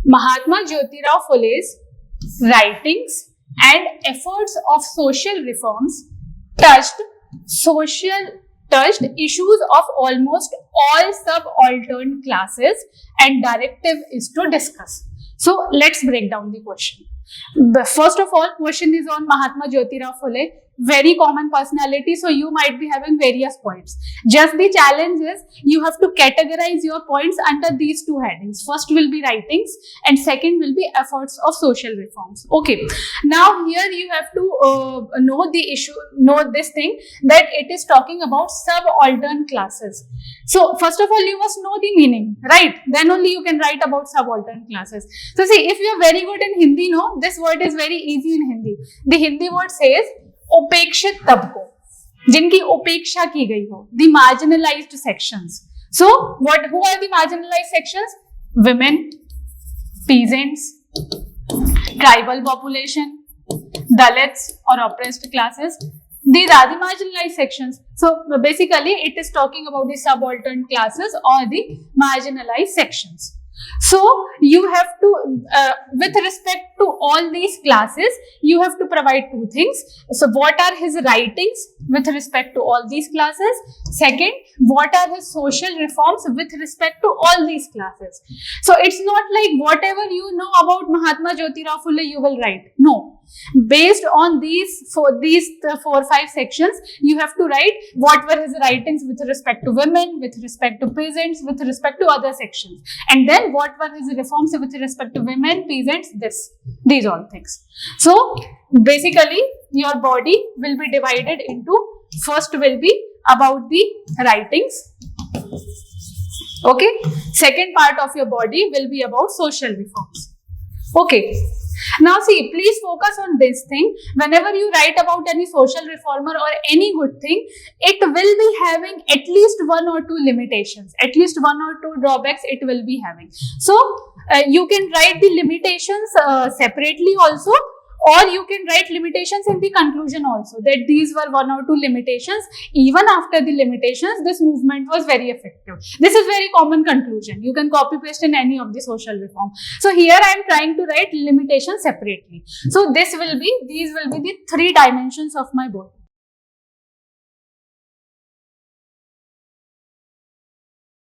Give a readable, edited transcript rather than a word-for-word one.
Mahatma Jyotirao Phule's writings and efforts of social reforms touched issues of almost all subaltern classes, and directive is to discuss. So let's break down the question. The first of all, question is on Mahatma Jyotirao Phule. Very common personality, so you might be having various points. Just the challenge is you have to categorize your points under these two headings. First will be writings and second will be efforts of social reforms. Okay, now here you have to know the issue, know this thing that it is talking about subaltern classes. So first of all you must know the meaning, right? Then only you can write about subaltern classes. So see, if you are very good in Hindi, no, this word is very easy in Hindi. The Hindi word says उपेक्षित तबकों, जिनकी उपेक्षा की गई हो, the marginalized sections. So who are the marginalized sections? Women, peasants, tribal population, Dalits or oppressed classes. These are the marginalized sections. So basically it is talking about the subaltern classes or the marginalized sections. So you have to, with respect to all these classes, you have to provide two things. So what are his writings with respect to all these classes? Second, what are his social reforms with respect to all these classes? So it's not like whatever you know about Mahatma Jyotirao Phule you will write. No. Based on these 4 or 5 sections, you have to write what were his writings with respect to women, with respect to peasants, with respect to other sections, and then what were his reforms with respect to women, peasants, these all things. So basically your body will be divided into, first will be about the writings, okay, second part of your body will be about social reforms. Okay. Now see, please focus on this thing. Whenever you write about any social reformer or any good thing, it will be having at least 1 or 2 limitations, at least 1 or 2 drawbacks it will be having. So you can write the limitations separately also, or you can write limitations in the conclusion also, that these were 1 or 2 limitations. Even after the limitations, this movement was very effective. This is very common conclusion. You can copy paste in any of the social reform. So here I am trying to write limitations separately. So these will be the 3 dimensions of my book.